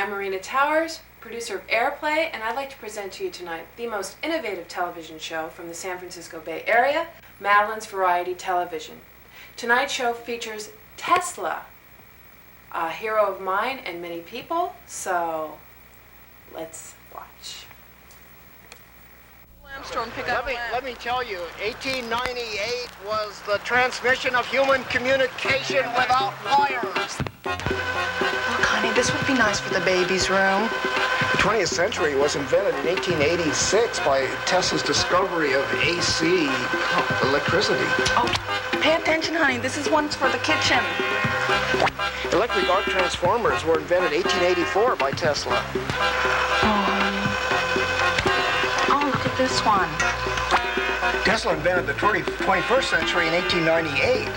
I'm Marina Towers, producer of Airplay, and I'd like to present to you tonight the most innovative television show from the San Francisco Bay Area, Madeleine's Variety Television. Tonight's show features Tesla, a hero of mine and many people, so let's watch. Let me tell you, 1898 was the transmission of human communication without wires. Look, honey, this would be nice for the baby's room. The 20th century was invented in 1886 by Tesla's discovery of AC electricity. Oh, pay attention, honey. This is one for the kitchen. Electric arc transformers were invented in 1884 by Tesla. Oh, look at this one. Tesla invented the 21st century in 1898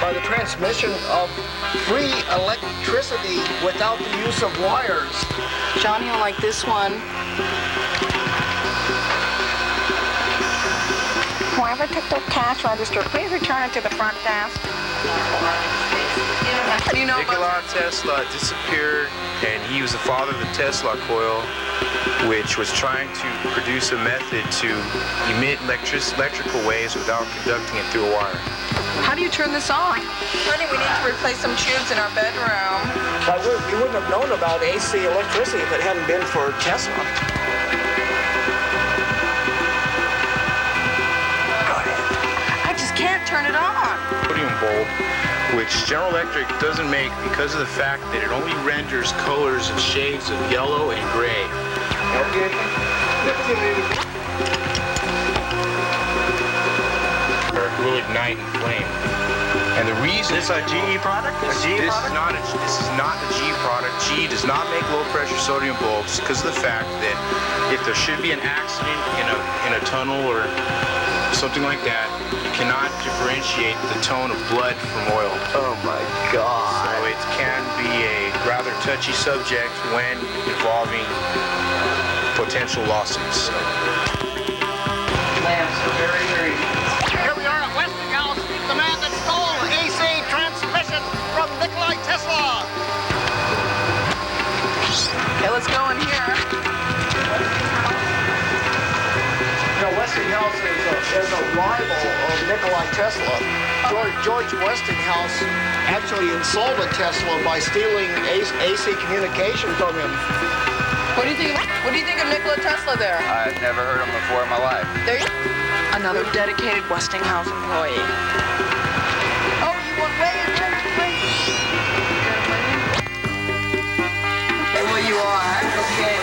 by the transmission of free electricity without the use of wires. Johnny will like this one. Whoever took the cash register, please return it to the front desk. You know, Nikola Tesla disappeared, and he was the father of the Tesla coil, which was trying to produce a method to emit electrical waves without conducting it through a wire. How do you turn this on? Honey, we need to replace some tubes in our bedroom. But we wouldn't have known about AC electricity if it hadn't been for Tesla. I just can't turn it on. Sodium bulb, which General Electric doesn't make because of the fact that it only renders colors and shades of yellow and gray. Will ignite and flame. And the reason This a GE product? this is not a GE product. GE does not make low pressure sodium bulbs because of the fact that if there should be an accident in a tunnel or something like that, you cannot differentiate the tone of blood from oil. Oh my God. So it can be a rather touchy subject when involving potential lawsuits. Lamps are very, very... Here we are at Westinghouse, the man that stole AC transmission from Nikola Tesla. Okay, let's go in here. You know, Westinghouse is a rival of Nikola Tesla. George Westinghouse actually insulted Tesla by stealing AC communication from him. What do you think of Nikola Tesla there? I've never heard him before in my life. There you Another dedicated Westinghouse employee. Oh, you want wait. Well, you are. Okay.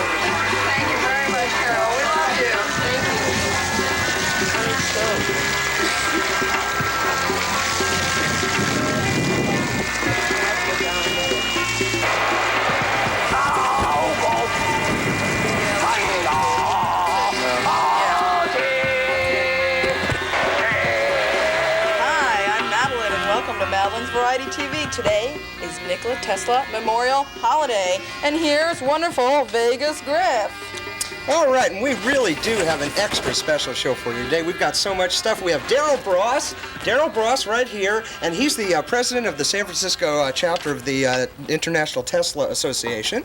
Thank you very much, Carol. We love you. Thank you. Welcome to Madeleine's Variety TV. Today is Nikola Tesla Memorial Holiday, and here's wonderful Vegas Griff. All right, and we really do have an extra special show for you today. We've got so much stuff. We have Darell Bross right here, and he's the president of the San Francisco chapter of the International Tesla Association.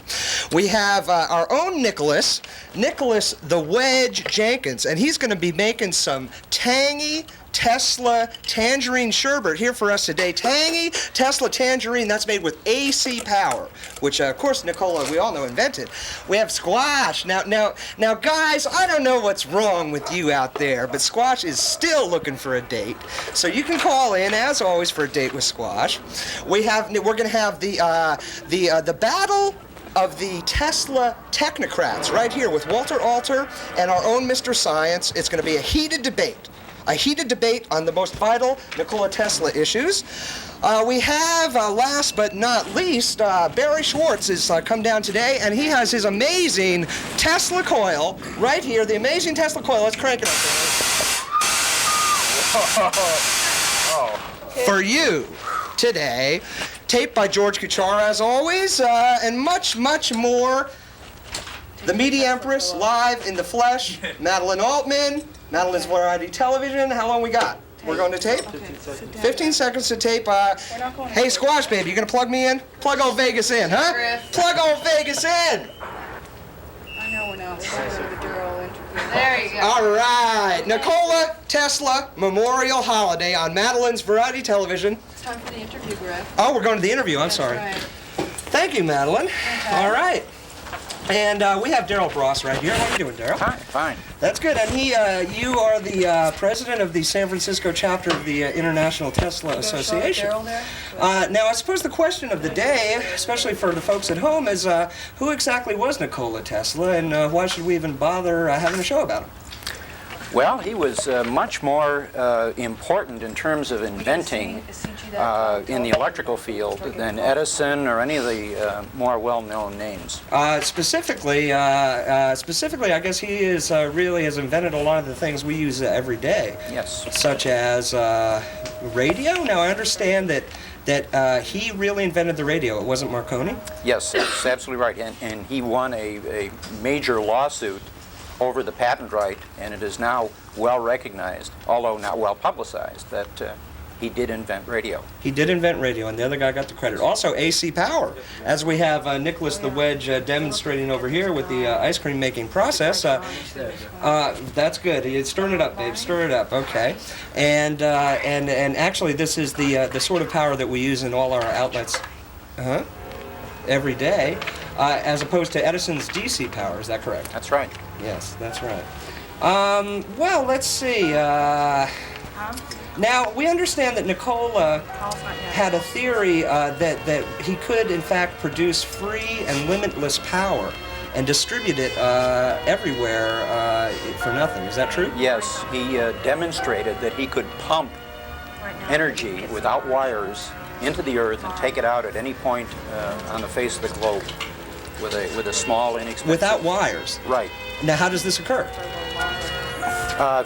We have our own Nicolas the Wedge Jenkins, and he's going to be making some tangy Tesla tangerine sherbet here for us today. Tangy Tesla tangerine, that's made with AC power, which of course NiKola, we all know, invented. We have Squash. Now guys, I don't know what's wrong with you out there, but Squash is still looking for a date. So you can call in as always for a date with Squash. We're going to have the battle of the Tesla technocrats right here with Walter Alter and our own Mr. Science. It's going to be a heated debate on the most vital Nikola Tesla issues. We have, last but not least, Barry Schwartz has come down today, and he has his amazing Tesla coil right here, the amazing Tesla coil. Let's crank it up there. For you today, taped by George Kuchar, as always, and much, much more. The Media Empress, live in the flesh, Madeleine Altman, Madeleine's Variety Television. How long we got? We're going to tape? 15 seconds to tape. Hey, Squash Baby, you gonna plug me in? Plug old Vegas in, huh? Griff. Plug old Vegas in! I know we're not. We're going to go to the Darell interview. There you go. All right, Nikola Tesla Memorial Holiday on Madeleine's Variety Television. It's time for the interview, Griff. Oh, we're going to the interview, I'm sorry. That's right. Thank you, Madeleine. All right. And we have Darell Bross right here. How you doing, Darell? Fine. That's good. And you are the president of the San Francisco chapter of the International Tesla Association. Darell there? Now, I suppose the question of the day, especially for the folks at home, is who exactly was Nikola Tesla, and why should we even bother having a show about him? Well, he was much more important in terms of inventing in the electrical field than Edison or any of the more well-known names. Specifically, I guess he is really has invented a lot of the things we use every day. Yes. Such as radio. Now, I understand that he really invented the radio. It wasn't Marconi. Yes, that's absolutely right. And he won a major lawsuit over the patent right, and it is now well recognized, although not well publicized, that he did invent radio. He did invent radio, and the other guy got the credit. Also, AC power, as we have Nicolas the Wedge demonstrating over here with the ice cream making process. That's good. Stir it up, babe. Stir it up. Okay. And actually, this is the sort of power that we use in all our outlets. Every day, as opposed to Edison's DC power. Is that correct? That's right. Yes, that's right. Well, let's see. Now, we understand that Nikola had a theory that he could, in fact, produce free and limitless power and distribute it everywhere for nothing. Is that true? Yes, he demonstrated that he could pump energy without wires into the earth and take it out at any point on the face of the globe with a small, inexpensive... Without wires? Right. Now, how does this occur?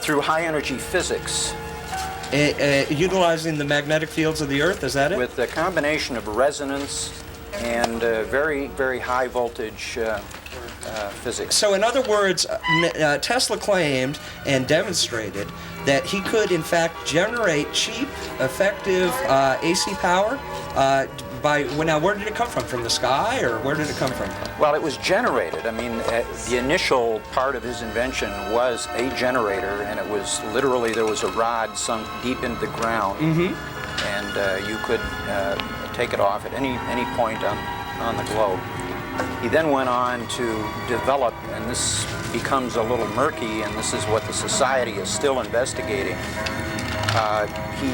Through high-energy physics. Utilizing the magnetic fields of the earth, is that it? With a combination of resonance and very, very high-voltage physics. So, in other words, Tesla claimed and demonstrated that he could, in fact, generate cheap, effective AC power now, where did it come from? From the sky, or where did it come from? Well, it was generated. I mean, the initial part of his invention was a generator, and it was literally, there was a rod sunk deep into the ground, and you could take it off at any point on the globe. He then went on to develop, and this becomes a little murky, and this is what the society is still investigating. He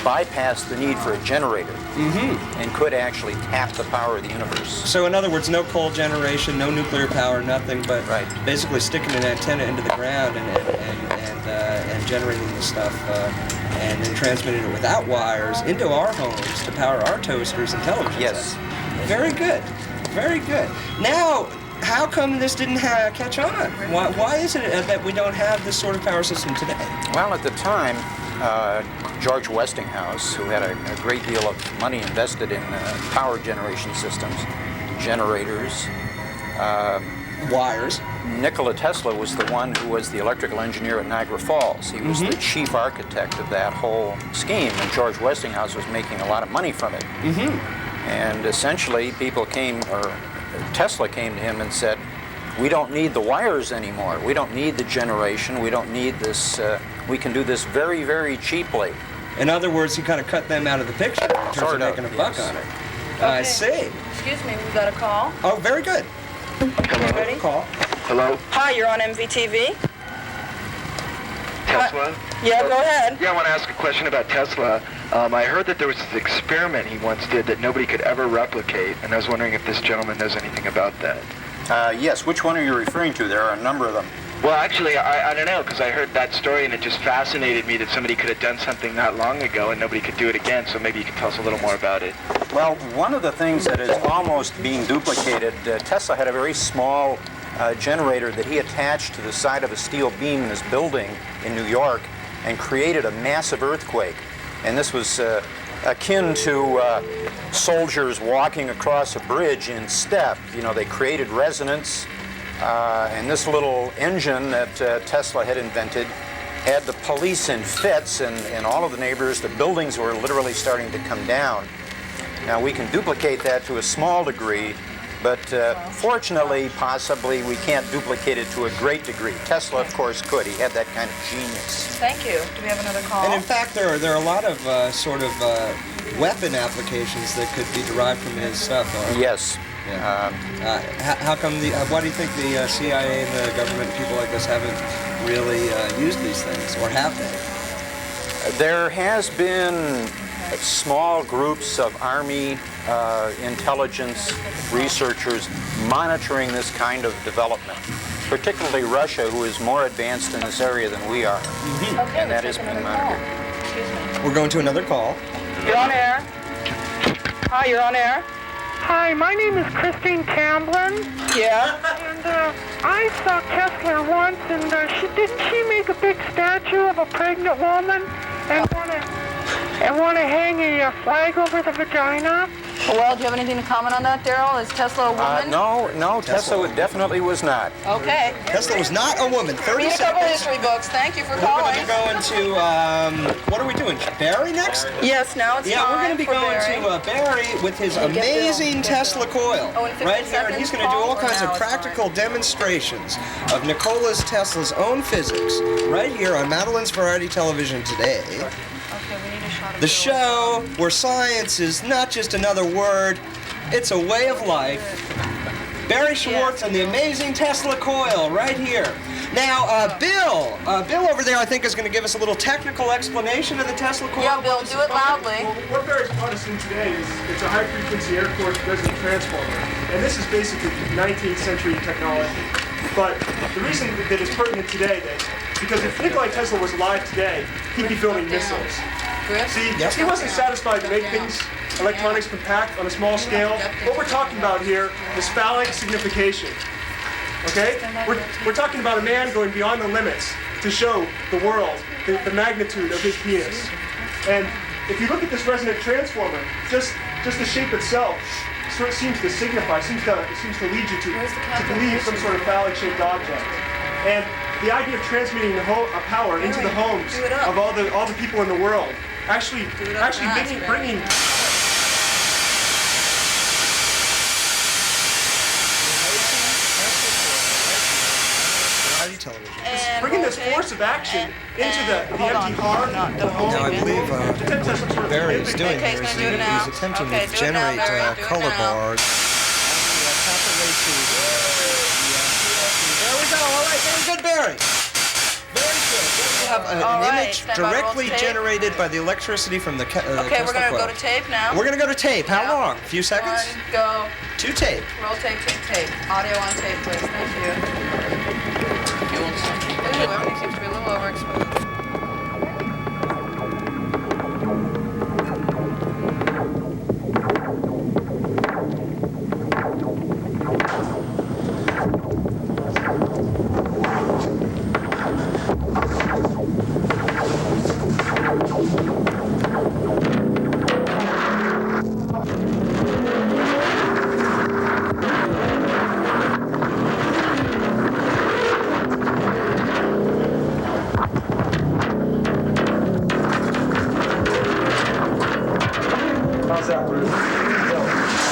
bypassed the need for a generator and could actually tap the power of the universe. So, in other words, no coal generation, no nuclear power, nothing, but basically sticking an antenna into the ground and generating the stuff and then transmitting it without wires into our homes to power our toasters and televisions. Yes. Very good. Very good. Now, how come this didn't catch on? Why is it that we don't have this sort of power system today? Well, at the time, George Westinghouse, who had a great deal of money invested in power generation systems, generators, wires. Nikola Tesla was the one who was the electrical engineer at Niagara Falls. He was the chief architect of that whole scheme, and George Westinghouse was making a lot of money from it. And essentially, Tesla came to him and said, we don't need the wires anymore. We don't need the generation. We don't need this. We can do this very, very cheaply. In other words, he kind of cut them out of the picture in terms of making a buck on it. I see. Excuse me, we got a call. Oh, very good. Hello. Ready? Call. Hello? Hi, you're on MVTV. Tesla? Yeah, go ahead. Yeah, I want to ask a question about Tesla. I heard that there was this experiment he once did that nobody could ever replicate, and I was wondering if this gentleman knows anything about that. Yes, which one are you referring to? There are a number of them. Well, actually, I don't know, because I heard that story and it just fascinated me that somebody could have done something not long ago and nobody could do it again, so maybe you can tell us a little more about it. Well, one of the things that is almost being duplicated, Tesla had a very small generator that he attached to the side of a steel beam in his building in New York and created a massive earthquake. And this was akin to soldiers walking across a bridge in step. You know, they created resonance, and this little engine that Tesla had invented had the police in fits, and all of the neighbors, the buildings were literally starting to come down. Now, we can duplicate that to a small degree, but fortunately, possibly, we can't duplicate it to a great degree. Tesla, of course, could. He had that kind of genius. Thank you. Do we have another call? And in fact, there are a lot of weapon applications that could be derived from his stuff. Yes. Yeah. How come why do you think the CIA and the government, people like this, haven't really used these things, or have they? There has been small groups of Army intelligence researchers monitoring this kind of development, particularly Russia, who is more advanced in this area than we are. Okay, and that is being monitored. Excuse me. We're going to another call. You're on air. Hi, you're on air. Hi, my name is Christine Tamblin, Yeah. and I saw Kessler once, and didn't she make a big statue of a pregnant woman and want to hang a flag over the vagina? Well, do you have anything to comment on that, Darrell? Is Tesla a woman? No, Tesla definitely was not. Okay. Tesla was not a woman. 30 Read a couple seconds. history books. Thank you for We're going to calling. be going to, what are we doing? Barry next? Yes, now it's Yeah, time we're going to be for going Barry. to Barry with his Get Bill. amazing Get Tesla Bill. coil. Oh, in 50 right here, and he's going to do all seconds, kinds Paul, of or now it's practical demonstrations of Nikola's Tesla's own physics right here on Madeleine's Variety Television today. Okay, we need a shot of The Bill. show where science is not just another word, it's a way of life. Barry Schwartz and the amazing Tesla coil right here. Now, Bill over there, I think, is going to give us a little technical explanation of the Tesla coil. Yeah, Bill, do it loudly. Well, what Barry's brought us in today is it's a high-frequency air force resonant transformer, and this is basically 19th century technology. But the reason that it's pertinent today is because if Nikola Tesla was alive today, he'd be building missiles. See, he wasn't satisfied to make things, electronics compact on a small scale. What we're talking about here is phallic signification. Okay? We're talking about a man going beyond the limits to show the world the magnitude of his penis. And if you look at this resonant transformer, just the shape itself sort of seems to signify, seems to lead you to believe some sort of phallic-shaped object. And the idea of transmitting the power into the homes of all the people in the world, actually bringing Television. bringing this force of action into the empty heart of the home. Now, I believe What Barry is doing Okay, here he's is gonna do it now. he's attempting Okay, to do it now, generate Barry, do it color now. bars. There we go. All right, very good, Barry. Very good. We have an All right, image stand by, roll directly tape. generated by the electricity from the Okay, Tesla we're going to coil. go to tape now. We're going to go to tape. How Yeah. long? A few seconds? 1, go. To tape. Roll tape, tape. Audio on tape, please. Thank you. Ooh, everything seems to be a little overexposed. How's that, Bruce?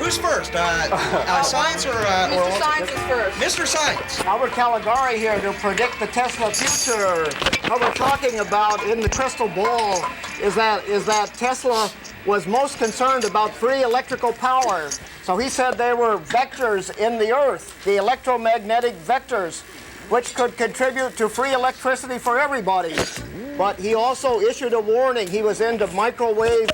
Who's first? Science or Mr. Science is first. Mr. Science. Albert Caligari here to predict the Tesla future. What we're talking about in the crystal ball is that Tesla was most concerned about free electrical power. So he said there were vectors in the earth, the electromagnetic vectors, which could contribute to free electricity for everybody. But he also issued a warning. He was into microwave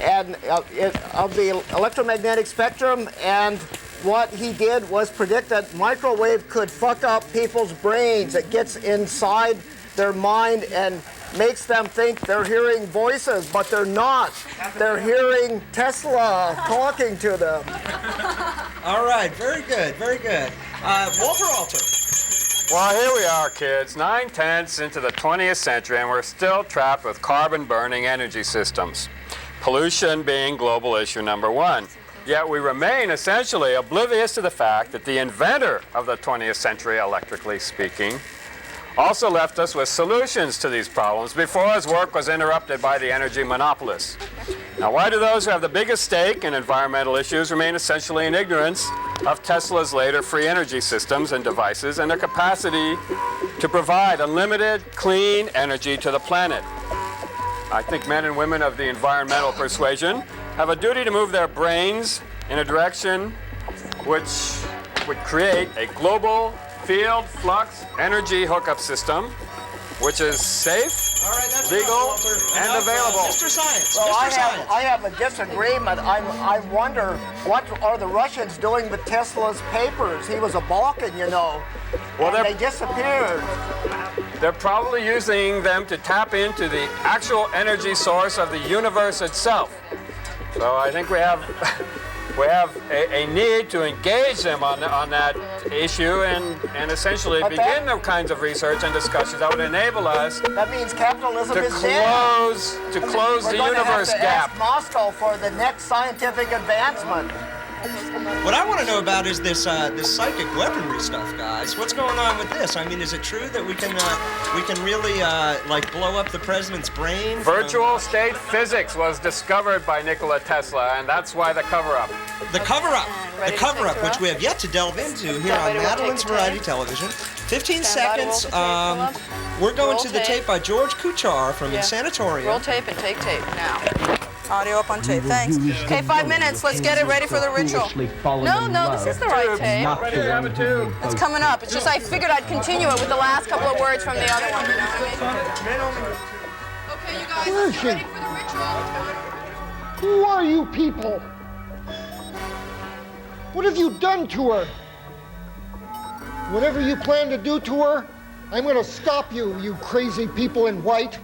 and of the electromagnetic spectrum, and what he did was predict that microwave could fuck up people's brains. It gets inside their mind and makes them think they're hearing voices, but they're not. They're hearing Tesla talking to them. All right, very good, very good. Walter Alter. Well, here we are, kids, 9/10 into the 20th century, and we're still trapped with carbon-burning energy systems. Pollution being global issue number one. Yet we remain essentially oblivious to the fact that the inventor of the 20th century, electrically speaking, also left us with solutions to these problems before his work was interrupted by the energy monopolists. Now, why do those who have the biggest stake in environmental issues remain essentially in ignorance of Tesla's later free energy systems and devices and their capacity to provide unlimited, clean energy to the planet? I think men and women of the environmental persuasion have a duty to move their brains in a direction which would create a global field flux energy hookup system, which is safe, legal, and available. Mr. Science. Well, Mr. Science. I have a disagreement. I wonder what are the Russians doing with Tesla's papers? He was a Balkan, you know. Well, and they disappeared. They're probably using them to tap into the actual energy source of the universe itself. So I think we have a need to engage them on that issue and essentially begin the kinds of research and discussions that would enable us That means capitalism to is dead. close the universe gap. Ask Moscow for the next scientific advancement. What I want to know about is this psychic weaponry stuff, guys. What's going on with this? I mean, is it true that we can really like blow up the president's brain? Virtual state physics was discovered by Nikola Tesla, and that's why the cover-up. The cover-up, which we have yet to delve into here on Madeleine's Variety Television. 15 seconds. We're going to the tape by George Kuchar from Insanatorium. Roll tape and take tape now. Audio up on tape, thanks. Okay, 5 minutes. Let's get it ready for the ritual. No, this is the right tape. Ready to have it too. It's coming up. It's just I figured I'd continue it with the last couple of words from the other one. You know what I mean? Okay, you guys, Where is she? ready for the ritual? Who are you people? What have you done to her? Whatever you plan to do to her, I'm going to stop you, you crazy people in white.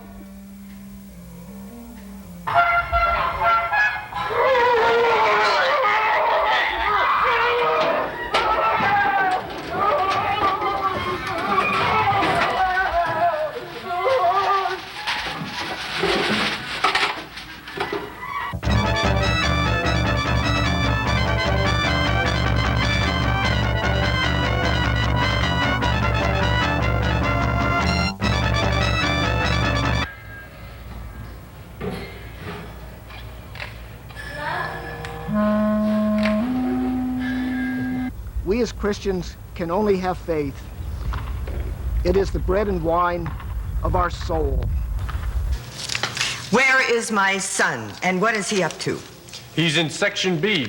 We as Christians can only have faith. It is the bread and wine of our soul. Where is my son, and what is he up to? He's in Section B,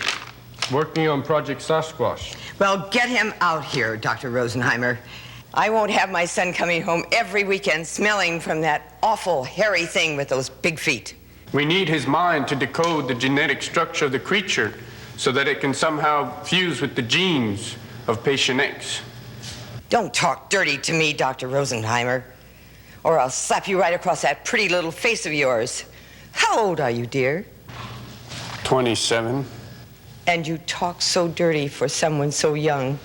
working on Project Sasquatch. Well, get him out here, Dr. Rosenheimer. I won't have my son coming home every weekend smelling from that awful hairy thing with those big feet. We need his mind to decode the genetic structure of the creature so that it can somehow fuse with the genes of patient X. Don't talk dirty to me, Dr. Rosenheimer, or I'll slap you right across that pretty little face of yours. How old are you, dear? 27. And you talk so dirty for someone so young.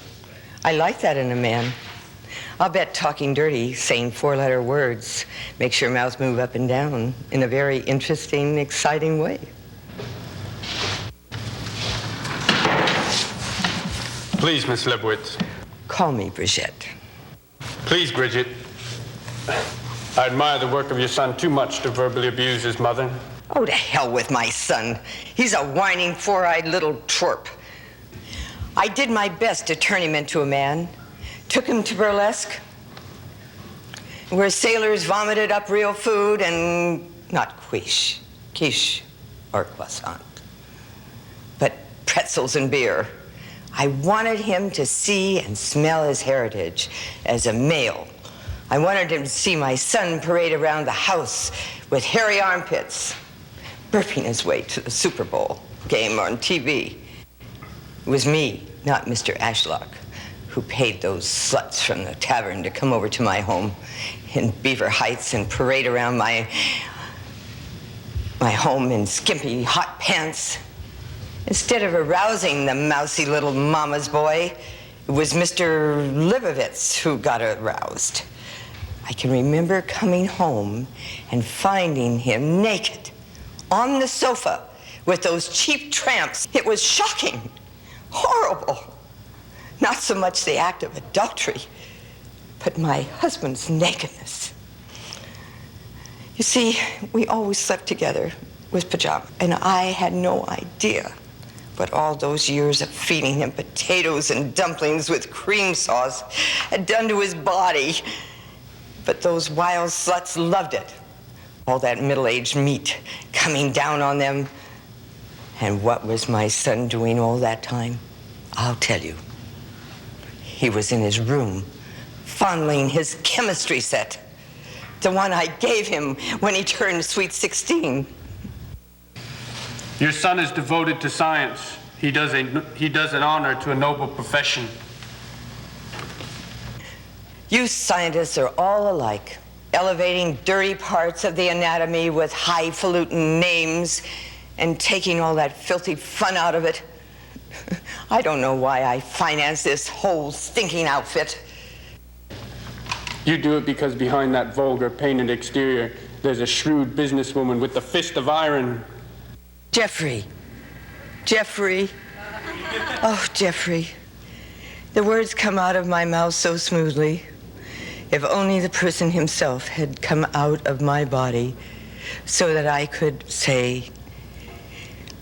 I like that in a man. I'll bet talking dirty, saying four-letter words, makes your mouth move up and down in a very interesting, exciting way. Please, Miss Lebowitz. Call me Brigitte. Please, Bridget. I admire the work of your son too much to verbally abuse his mother. Oh, to hell with my son. He's a whining, four-eyed little twerp. I did my best to turn him into a man. Took him to burlesque, where sailors vomited up real food and not quiche or croissant, but pretzels and beer. I wanted him to see and smell his heritage as a male. I wanted him to see my son parade around the house with hairy armpits, burping his way to the Super Bowl game on TV. It was me, not Mr. Ashlock, who paid those sluts from the tavern to come over to my home in Beaver Heights and parade around my home in skimpy hot pants. Instead of arousing the mousy little mama's boy, it was Mr. Livovitz who got aroused. I can remember coming home and finding him naked on the sofa with those cheap tramps. It was shocking, horrible. Not so much the act of adultery, but my husband's nakedness. You see, we always slept together with pajamas, and I had no idea what all those years of feeding him potatoes and dumplings with cream sauce had done to his body. But those wild sluts loved it. All that middle-aged meat coming down on them. And what was my son doing all that time? I'll tell you. He was in his room, fondling his chemistry set. The one I gave him when he turned sweet 16. Your son is devoted to science. He does an honor to a noble profession. You scientists are all alike, elevating dirty parts of the anatomy with highfalutin names and taking all that filthy fun out of it. I don't know why I finance this whole stinking outfit. You do it because behind that vulgar painted exterior, there's a shrewd businesswoman with the fist of iron. Jeffrey. Oh, Jeffrey. The words come out of my mouth so smoothly. If only the person himself had come out of my body so that I could say,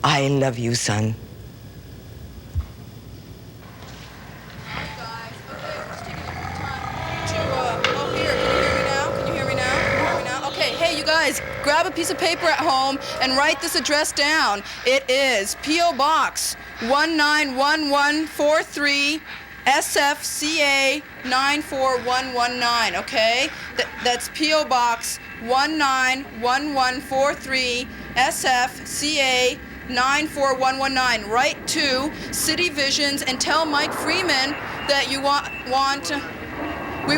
I love you, son. Guys, grab a piece of paper at home and write this address down. It is P.O. Box 191143 SFCA 94119, okay? That's P.O. Box 191143 SFCA 94119. Write to City Visions and tell Mike Freeman that you we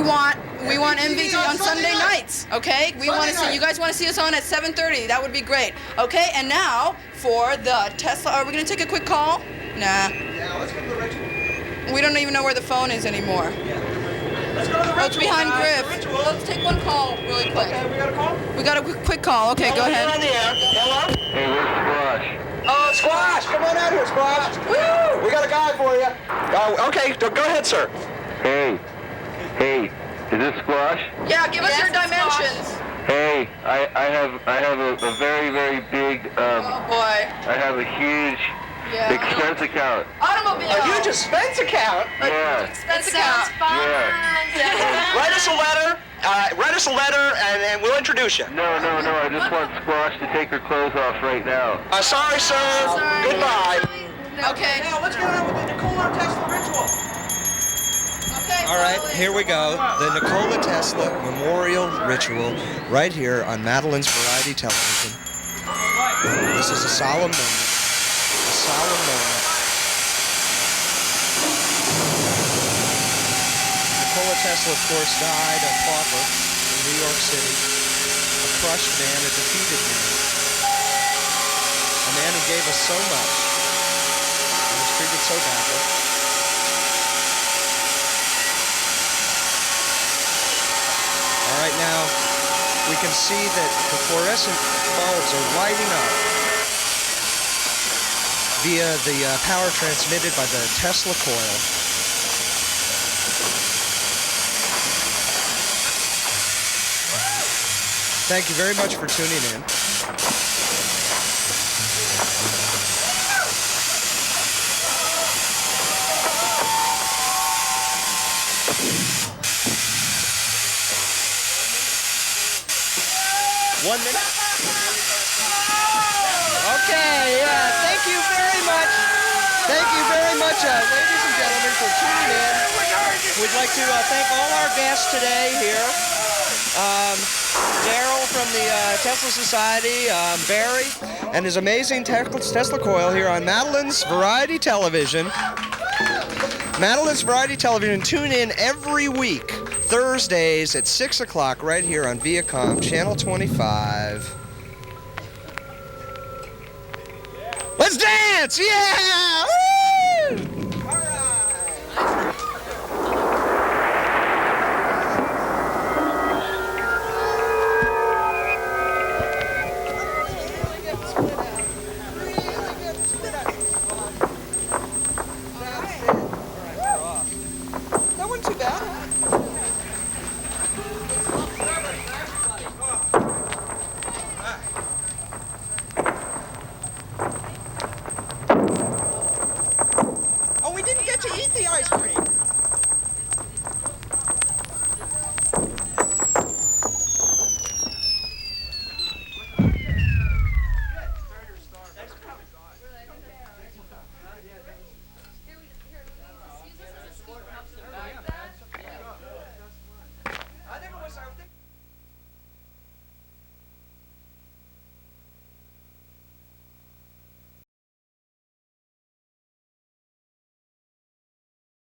want MVTV on Sunday nights, okay? We want to see, you guys want to see us on at 7:30. That would be great. Okay, and now for the Tesla. Are we going to take a quick call? Nah. Yeah, let's go to the ritual. We don't even know where the phone is anymore. Yeah. Let's go to the ritual. Oh, it's behind Griff. Well, let's take one call really quick. Okay, we got a call? We got a quick call. Okay, go ahead. You're on the air. Hello? Hey, where's Squash? Oh, Squash! Come on out here, Squash! Woo! We got a guy for you. Okay, go ahead, sir. Hey, is this Squash? Yeah, give us your dimensions. Hey, I have a very, very big, Oh boy. I have a huge expense account. Automobile. A huge expense account? Yeah. Expense account. Yeah. Write us a letter, and we'll introduce you. No, I just want Squash to take her clothes off right now. Sorry, sir. Sorry. Goodbye. Okay. Now, let's get on with the NiKola Tesla ritual. Okay. All right, here we go. The NiKola Tesla Memorial Ritual right here on Madeleine's Variety Television. This is a solemn moment. A solemn moment. Nikola Tesla, of course, died a pauper in New York City. A crushed man, a defeated man. A man who gave us so much and was treated so badly. All right, now we can see that the fluorescent bulbs are lighting up via the power transmitted by the Tesla coil. Thank you very much for tuning in. 1 minute. Okay, yeah, thank you very much. Thank you very much, ladies and gentlemen, for tuning in. We'd like to thank all our guests today here. Darell from the Tesla Society, Barry, and his amazing Tesla coil here on Madeleine's Variety Television. Madeleine's Variety Television. Tune in every week, Thursdays at 6 o'clock, right here on Viacom, Channel 25. Let's dance! Yeah! Woo!